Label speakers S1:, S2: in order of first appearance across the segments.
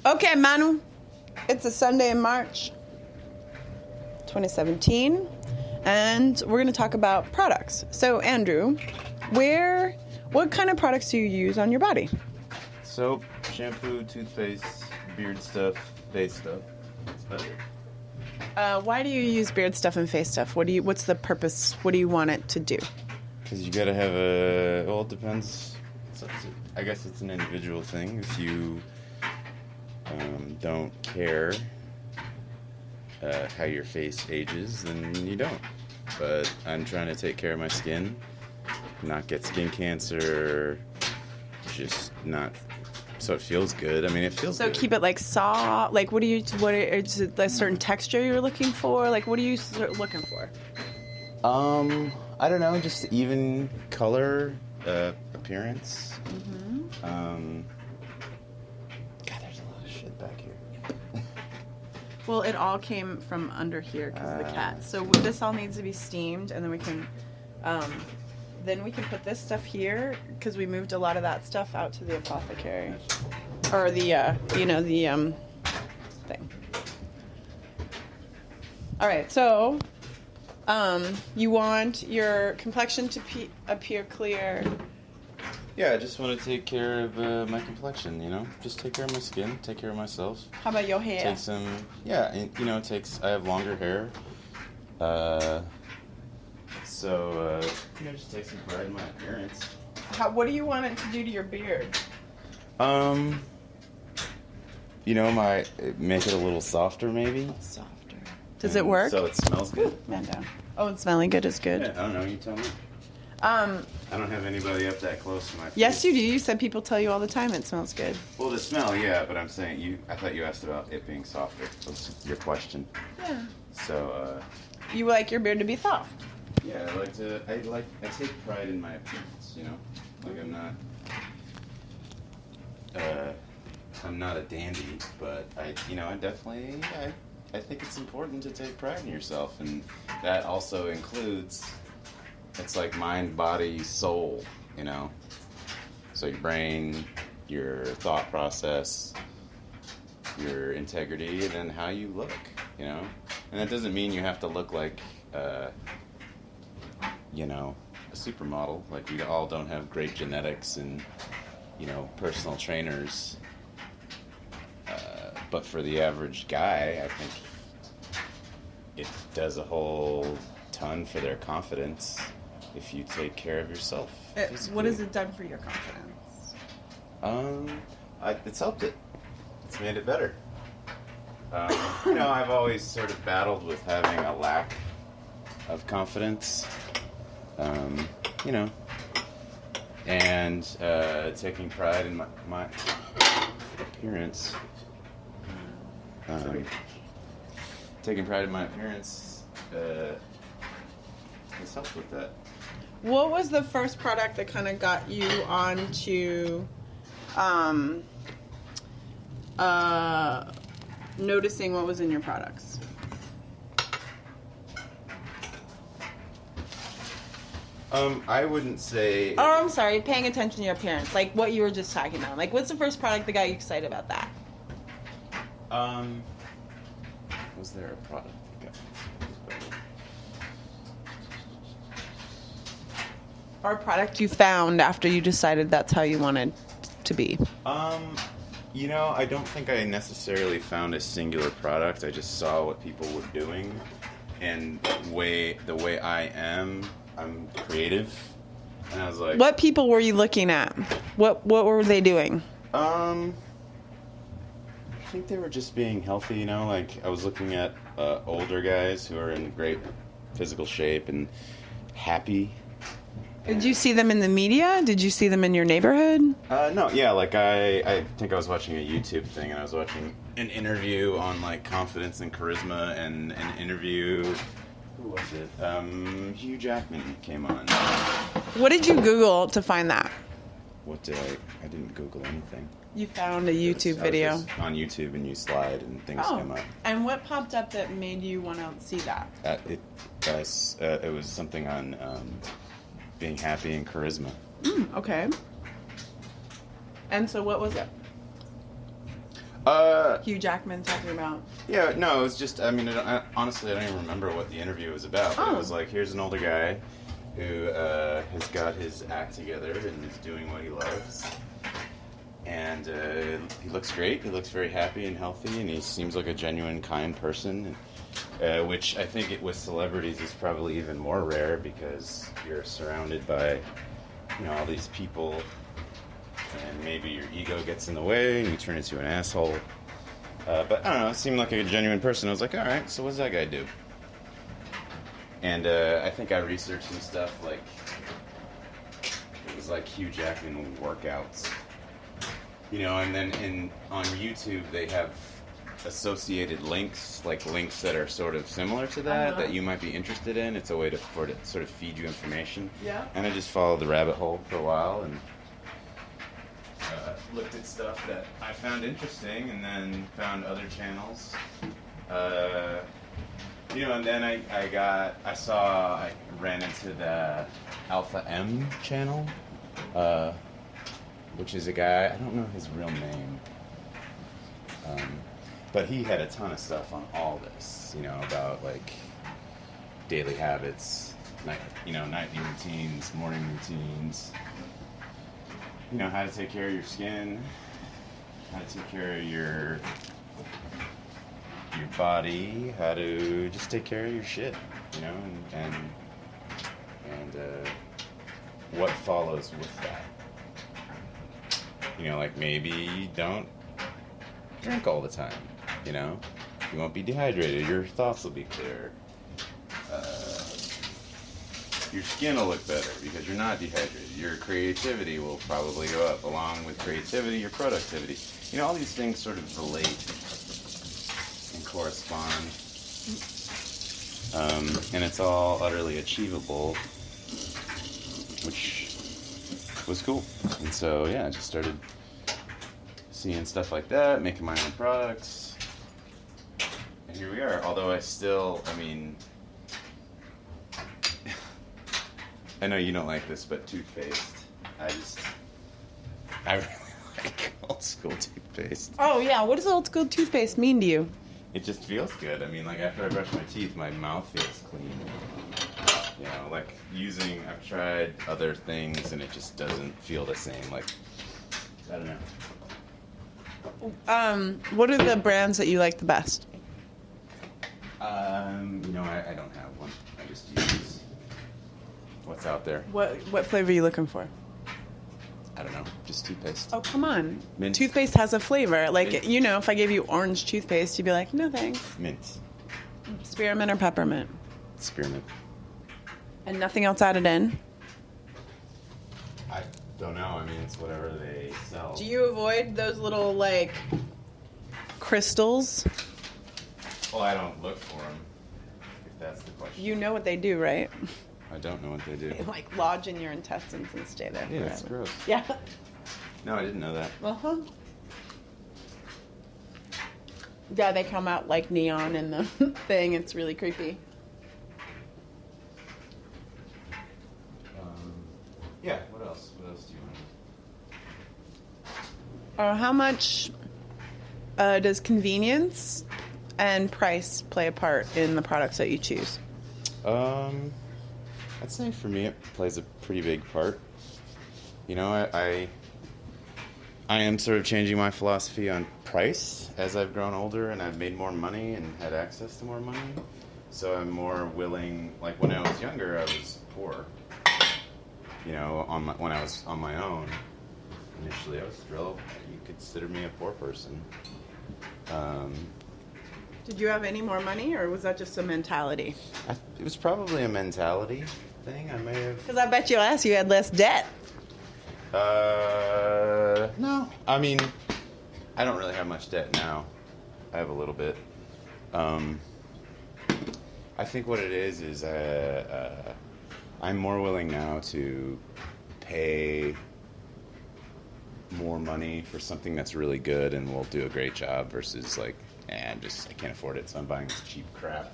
S1: Okay, Manu. It's a Sunday in March 2017, and we're going to talk about products. So, Andrew, what kind of products do you use on your body?
S2: Soap, shampoo, toothpaste, beard stuff, face stuff. That's about it.
S1: Why do you use beard stuff and face stuff? What's the purpose? What do you want it to do?
S2: Because you gotta have well, it depends. I guess it's an individual thing. If you don't care how your face ages, then you don't. But I'm trying to take care of my skin, not get skin cancer, just not... So it feels good. I mean, it feels good.
S1: So keep it like soft. Like, is it a certain texture you're looking for? Like, what are you looking for?
S2: I don't know, just even color, appearance.
S1: Mm-hmm.
S2: God, there's a lot of shit back here.
S1: Well, it all came from under here because of the cat. So this all needs to be steamed, and then we can put this stuff here because we moved a lot of that stuff out to the apothecary, or the thing. All right, so you want your complexion to appear clear.
S2: Yeah, I just want to take care of my complexion, Just take care of my skin, take care of myself.
S1: How about your hair?
S2: Take some, I have longer hair. So, just take some pride in my appearance.
S1: What do you want it to do to your beard?
S2: Make it a little softer, maybe.
S1: Softer. Does it work?
S2: So it smells good.
S1: Man down. Oh, and smelling good is good.
S2: Yeah, I don't know, you tell me. I don't have anybody up that close to my face.
S1: Yes, you do. You said people tell you all the time it smells good.
S2: Well, the smell, yeah, but I'm saying I thought you asked about it being softer. Was your question.
S1: Yeah.
S2: So,
S1: You like your beard to be soft.
S2: Yeah, I take pride in my appearance, Like I'm not a dandy, but I think it's important to take pride in yourself, and that also includes, it's like mind, body, soul, So your brain, your thought process, your integrity, and then how you look, And that doesn't mean you have to look like, a supermodel. Like, we all don't have great genetics and, personal trainers. But for the average guy, I think it does a whole ton for their confidence if you take care of yourself.
S1: What has it done for your confidence?
S2: It's helped it. It's made it better. I've always sort of battled with having a lack of confidence. And taking pride in my appearance. Taking pride in my appearance has helped with that.
S1: What was the first product that kind of got you onto noticing what was in your products?
S2: I wouldn't say...
S1: Oh, I'm sorry, paying attention to your appearance. Like what you were just talking about. Like, what's the first product that got you excited about that?
S2: Was there a product that got me excited?
S1: Or a product you found after you decided that's how you wanted to be?
S2: I don't think I necessarily found a singular product. I just saw what people were doing. And the way I am... I'm creative, and I was like...
S1: What people were you looking at? What were they doing?
S2: I think they were just being healthy, Like, I was looking at older guys who are in great physical shape and happy.
S1: Did you see them in the media? Did you see them in your neighborhood?
S2: No, yeah, like I think I was watching a YouTube thing, and I was watching an interview on, like, confidence and charisma, and an interview... Who was it? Hugh Jackman came on.
S1: What did you Google to find that?
S2: What did I didn't Google anything.
S1: You found a YouTube video.
S2: I was just on YouTube, and you slide and things come up.
S1: And what popped up that made you want to see that?
S2: It was something on being happy and charisma.
S1: Okay. And so what was it? Hugh Jackman talking about?
S2: Yeah, no, it was just, I mean, honestly, I don't even remember what the interview was about. But it was like, here's an older guy who has got his act together and is doing what he loves. And he looks great. He looks very happy and healthy, and he seems like a genuine, kind person. Which I think with celebrities is probably even more rare because you're surrounded by, all these people, and maybe your ego gets in the way and you turn into an asshole. But I don't know, it seemed like a genuine person. I was like, all right, so what does that guy do? And I think I researched some stuff like, it was like Hugh Jackman workouts. And then on YouTube they have associated links, like links that are sort of similar to that you might be interested in. It's a way for it to sort of feed you information.
S1: Yeah.
S2: And I just followed the rabbit hole for a while and looked at stuff that I found interesting, and then found other channels. And then I ran into the Alpha M channel, which is a guy, I don't know his real name, but he had a ton of stuff on all this, about like daily habits, nightly routines, morning routines, how to take care of your skin, how to take care of your body, how to just take care of your shit, and what follows with that. Like maybe don't drink all the time, you won't be dehydrated, your thoughts will be clear. Your skin will look better because you're not dehydrated. Your creativity will probably go up. Along with creativity, your productivity. All these things sort of relate and correspond. And it's all utterly achievable, which was cool. And so, I just started seeing stuff like that, making my own products. And here we are. Although I know you don't like this, but toothpaste. I really like old school toothpaste.
S1: Oh, yeah. What does old school toothpaste mean to you?
S2: It just feels good. Like after I brush my teeth, my mouth feels clean. I've tried other things and it just doesn't feel the same. I don't know.
S1: What are the brands that you like the best?
S2: I don't have one. I just use what's out there.
S1: What flavor are you looking for?
S2: I don't know. Just toothpaste.
S1: Oh, come on.
S2: Mint.
S1: Toothpaste has a flavor. Mint. If I gave you orange toothpaste, you'd be like, no thanks.
S2: Mint.
S1: Spearmint or peppermint?
S2: Spearmint.
S1: And nothing else added in?
S2: I don't know. It's whatever they sell.
S1: Do you avoid those little, crystals?
S2: Well, I don't look for them, if that's the question.
S1: You know what they do, right?
S2: I don't know what they do.
S1: They, lodge in your intestines and stay there forever.
S2: It's gross.
S1: Yeah.
S2: No, I didn't know that.
S1: Uh-huh. Yeah, they come out like neon in the thing. It's really creepy.
S2: What else? What else do you want?
S1: How much does convenience and price play a part in the products that you choose?
S2: I'd say for me it plays a pretty big part. I am sort of changing my philosophy on price as I've grown older and I've made more money and had access to more money. So I'm more willing, when I was younger I was poor. When I was on my own, initially I was thrilled. You consider me a poor person.
S1: Did you have any more money, or was that just a mentality?
S2: It was probably a mentality thing. I may have...
S1: Because I bet you last you had less debt.
S2: No. I don't really have much debt now. I have a little bit. I think what it is I'm more willing now to pay more money for something that's really good and will do a great job versus I can't afford it, so I'm buying this cheap crap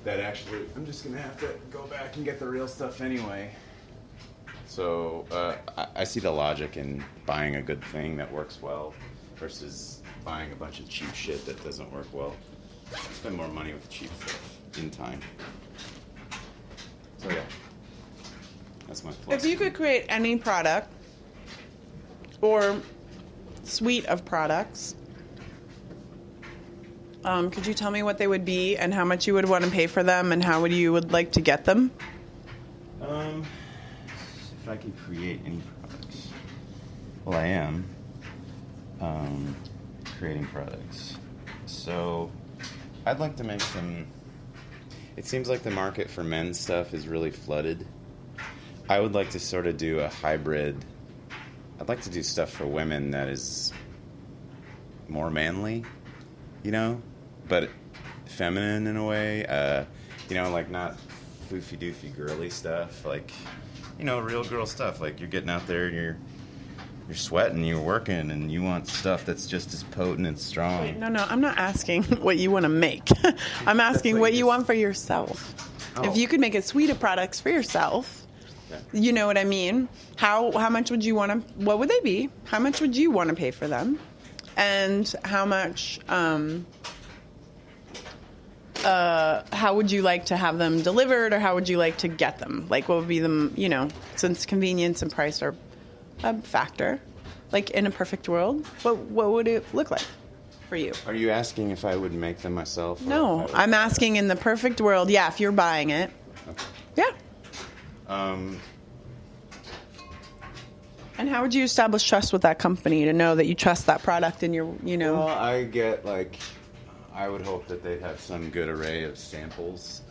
S2: that actually I'm just gonna have to go back and get the real stuff anyway. So I see the logic in buying a good thing that works well versus buying a bunch of cheap shit that doesn't work well. Spend more money with cheap stuff in time. So yeah, that's my philosophy.
S1: If you could create any product or suite of products, could you tell me what they would be and how much you would want to pay for them and how you would like to get them?
S2: If I could create any products, well, I am creating products. So I'd like to make some. It seems like the market for men's stuff is really flooded. I would like to sort of do a hybrid. I'd like to do stuff for women that is more manly, you know, but feminine in a way. You know, like not foofy doofy girly stuff, like, you know, real girl stuff. Like you're getting out there and you're sweating, you're working, and you want stuff that's just as potent and strong.
S1: Wait, no, I'm not asking what you want to make. I'm asking what you want for yourself.
S2: Oh.
S1: If you could make a suite of products for yourself,
S2: Okay.
S1: you know what I mean? How much would you want to, what would they be? How much would you want to pay for them? And how much, how would you like to have them delivered, or how would you like to get them? Like, what would be the, you know, since convenience and price are a factor, like in a perfect world, what would it look like for you?
S2: Are you asking if I would make them myself? Or
S1: No,
S2: if I would-
S1: I'm asking in the perfect world. Yeah, if you're buying it.
S2: Okay.
S1: Yeah. And how would you establish trust with that company to know that you trust that product and you're, you know?
S2: Well, I get like, I would hope that they'd have some good array of samples,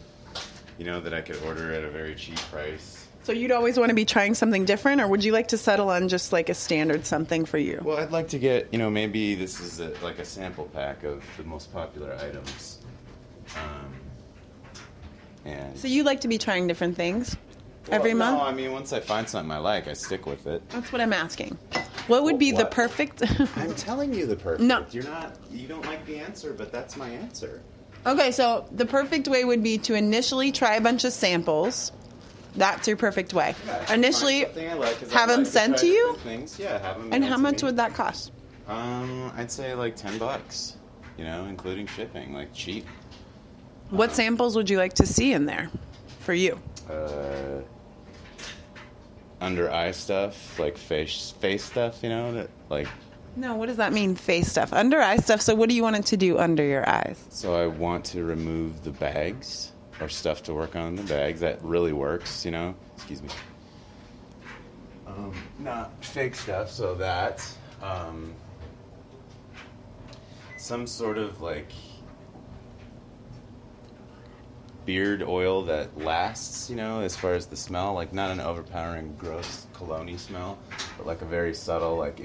S2: you know, that I could order at a very cheap price.
S1: So you'd always want to be trying something different, or would you like to settle on just like a standard something for you?
S2: Well, I'd like to get, you know, maybe this is like a sample pack of the most popular items. And
S1: So you like to be trying different things every month?
S2: No, I mean, once I find something I like, I stick with it.
S1: That's what I'm asking. What would be the
S2: What?
S1: perfect...
S2: I'm telling you the perfect.
S1: No.
S2: You don't like the answer, but that's my answer.
S1: Okay, so the perfect way would be to initially try a bunch of samples. That's your perfect way.
S2: Yeah,
S1: Initially,
S2: find something I like, 'cause
S1: have
S2: I
S1: them
S2: like to
S1: sent
S2: try
S1: to you?
S2: different things. Yeah, have them.
S1: And
S2: mailed
S1: how
S2: to
S1: much
S2: me.
S1: would that cost?
S2: I'd say like $10, you know, including shipping, like cheap.
S1: What samples would you like to see in there for you?
S2: Under eye stuff, like face stuff, you know, that like.
S1: No, what does that mean, face stuff? Under eye stuff, so what do you want it to do under your eyes?
S2: So I want to remove the bags or stuff to work on the bags. That really works, you know. Excuse me. Not fake stuff. So that some sort of like beard oil that lasts, you know, as far as the smell. Like not an overpowering, gross cologne-y smell, but like a very subtle. Like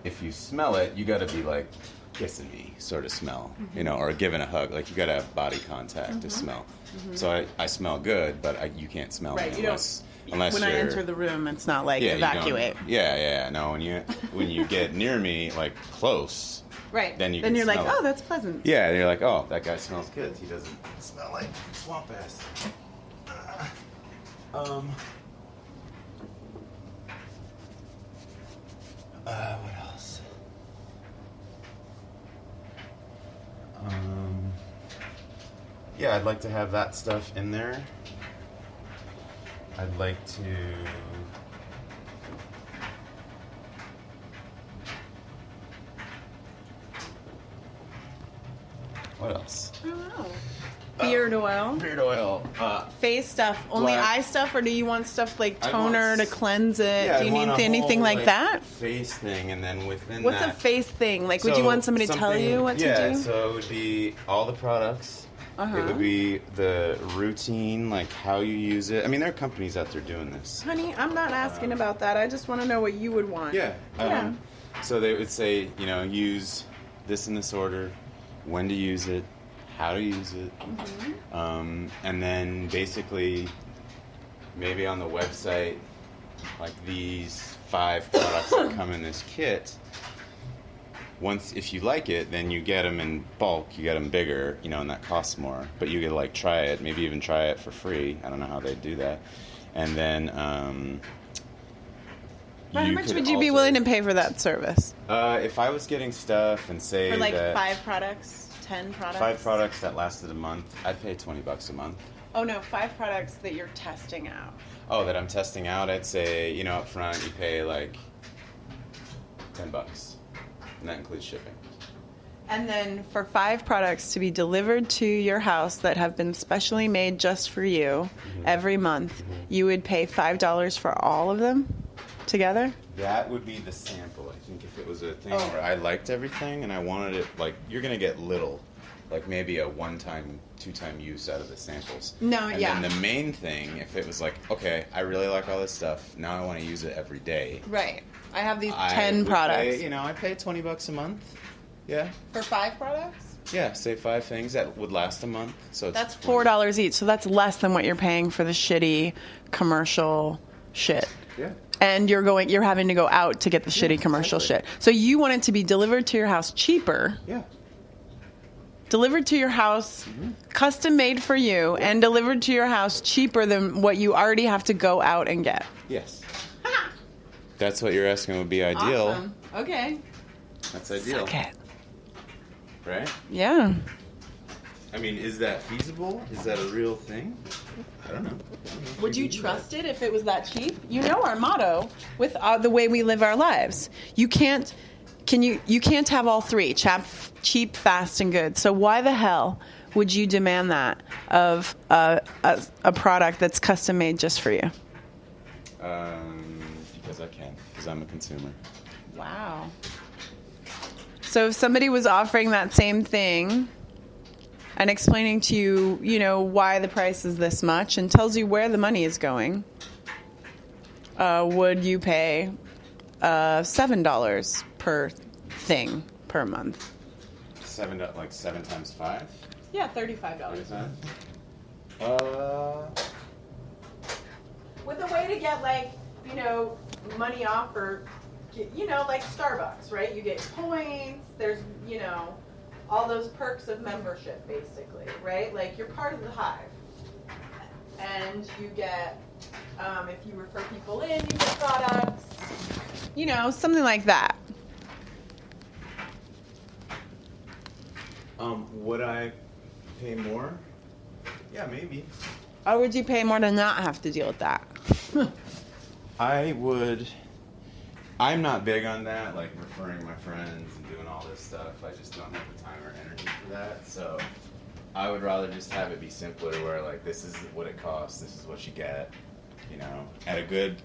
S2: if you smell it, you got to be like kissing me sort of smell, you know, or giving a hug. Like you got to have body contact to smell. So I smell good, but you can't smell me unless
S1: when I
S2: you're,
S1: enter the room, it's not like
S2: you don't-
S1: evacuate.
S2: Yeah. No, when you get near me, like close,
S1: Right.
S2: Then
S1: Then you're like,
S2: smell it.
S1: oh, that's pleasant.
S2: Yeah, you're like, oh, that guy smells good. He doesn't smell like swamp ass. What else? Yeah, I'd like to have that stuff in there. I'd like to. What else?
S1: I don't know. Beard oil.
S2: Beard oil.
S1: Face stuff. Only
S2: Black.
S1: eye stuff, or do you want stuff like
S2: I
S1: toner
S2: want
S1: to cleanse it?
S2: Yeah,
S1: do you
S2: I
S1: need
S2: want a
S1: anything
S2: whole,
S1: like that?
S2: Face thing, and then within
S1: What's
S2: that.
S1: a face thing? Like, would you
S2: So,
S1: want somebody to tell
S2: something-
S1: you what to do?
S2: Yeah, so it would be all the products.
S1: Uh-huh.
S2: It would be the routine, like how you use it. I mean, there are companies out there doing this.
S1: Honey, I'm not asking about that. I just want to know what you would want.
S2: Yeah.
S1: Yeah.
S2: So they would say, you know, use this in this order, when to use it, how to use it, and then basically maybe on the website, like these 5 products that come in this kit. Once, if you like it, then you get them in bulk. You get them bigger, you know, and that costs more. But you could like try it, maybe even try it for free. I don't know how they do that. And then
S1: How much would you be willing to pay for that service?
S2: If I was getting stuff and say
S1: For like
S2: that
S1: 5 products, 10 products?
S2: 5 products that lasted a month, I'd pay $20 a month.
S1: Oh no, 5 products that you're testing out.
S2: Oh, that I'm testing out, I'd say, up front you pay like $10. And that includes shipping.
S1: And then for 5 products to be delivered to your house that have been specially made just for you every month, you would pay $5 for all of them together?
S2: That would be the sample. I think if it was a thing where I liked everything and I wanted it, like, you're going to get little, like maybe a 1-time, 2-time use out of the samples.
S1: No,
S2: and
S1: yeah.
S2: And then the main thing, if it was like, okay, I really like all this stuff, now I want to use it every day.
S1: Right. I have these 10 products.
S2: I pay $20 a month. Yeah.
S1: For 5 products?
S2: Yeah, say 5 things that would last a month. So it's
S1: That's $4 each, so that's less than what you're paying for the shitty commercial shit.
S2: Yeah.
S1: And you're having to go out to get the shitty commercial shit. So you want it to be delivered to your house cheaper.
S2: Yeah.
S1: Delivered to your house, custom made for you, and delivered to your house cheaper than what you already have to go out and get.
S2: Yes. That's what you're asking would be ideal.
S1: Awesome. Okay.
S2: That's ideal.
S1: Suck it.
S2: Right?
S1: Yeah.
S2: I mean, is that feasible? Is that a real thing? I don't know.
S1: Would you trust it if it was that cheap? You know our motto with the way we live our lives. You can't have all 3, cheap, fast, and good. So why the hell would you demand that of a product that's custom made just for you?
S2: Because I can. Because I'm a consumer.
S1: Wow. So if somebody was offering that same thing and explaining to you, why the price is this much and tells you where the money is going, would you pay $7 per thing per month?
S2: 7 times 5?
S1: Yeah, $35. With a way to get money off or like Starbucks, right? You get points. There's all those perks of membership, basically, right? Like you're part of the hive, and you get if you refer people in, you get products. Something like that.
S2: Would I pay more? Yeah, maybe.
S1: Or would you pay more to not have to deal with that?
S2: I would. I'm not big on that, like referring my friends and doing all this stuff. I just don't have the time or energy for that. So I would rather just have it be simpler where like this is what it costs, this is what you get, at a good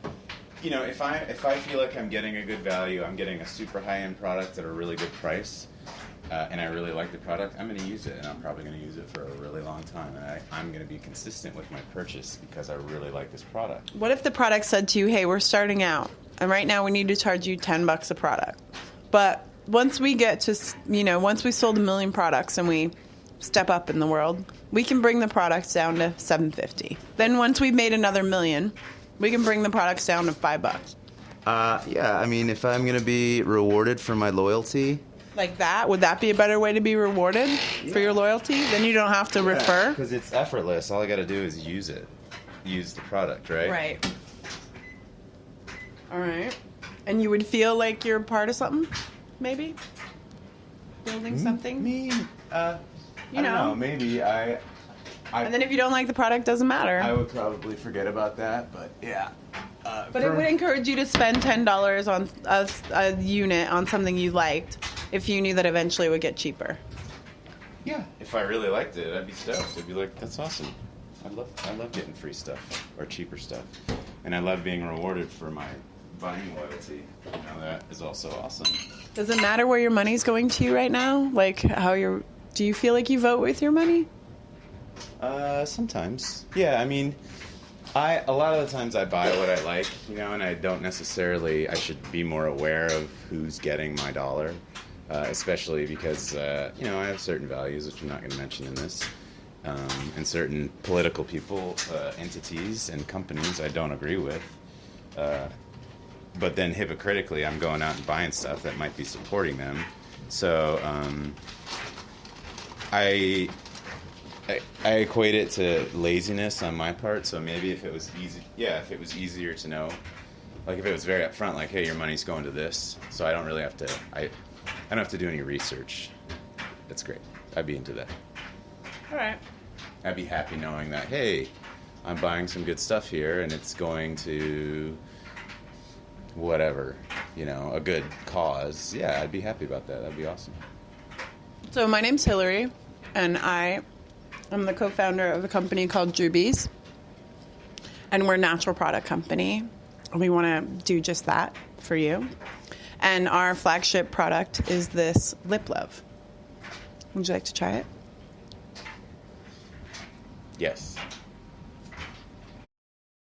S2: if I feel like I'm getting a good value, I'm getting a super high-end product at a really good price, and I really like the product, I'm going to use it, and I'm probably going to use it for a really long time, and I'm going to be consistent with my purchase because I really like this product.
S1: What if the product said to you, hey, we're starting out, and right now we need to charge you $10 a product, but once we get to, once we sold 1 million products and we step up in the world, we can bring the products down to $7.50. Then once we've made another 1 million, we can bring the products down to $5.
S3: Yeah, I mean, if I'm going to be rewarded for my loyalty.
S1: Like that? Would that be a better way to be rewarded for your loyalty? Then you don't have to refer?
S2: Because it's effortless. All I got to do is use it. Use the product, right?
S1: Right. All right. And you would feel like you're part of something, maybe? Building something?
S2: I don't know. Maybe
S1: and then if you don't like the product, doesn't matter.
S2: I would probably forget about that, but yeah.
S1: But it would encourage you to spend $10 on a unit on something you liked if you knew that eventually it would get cheaper.
S2: Yeah. If I really liked it, I'd be stoked. I'd be like, that's awesome. I love getting free stuff or cheaper stuff. And I love being rewarded for my buying loyalty. That is also awesome.
S1: Does it matter where your money's going to right now? Like do you feel like you vote with your money?
S2: Sometimes. Yeah, I mean, a lot of the times I buy what I like, and I don't necessarily, I should be more aware of who's getting my dollar, especially because, I have certain values, which I'm not going to mention in this, and certain political people, entities, and companies I don't agree with. But then hypocritically, I'm going out and buying stuff that might be supporting them. So, I equate it to laziness on my part. So maybe if it was easy, if it was easier to know like if it was very upfront, like, hey, your money's going to this, so I don't really have to. I don't have to do any research. That's great. I'd be into that.
S1: All right.
S2: I'd be happy knowing that, hey, I'm buying some good stuff here, and it's going to whatever, a good cause. Yeah, I'd be happy about that. That'd be awesome.
S1: So my name's Hillary, and I am the co-founder of a company called DREWBEES, and we're a natural product company. We want to do just that for you. And our flagship product is this Lip Love. Would you like to try it?
S2: Yes.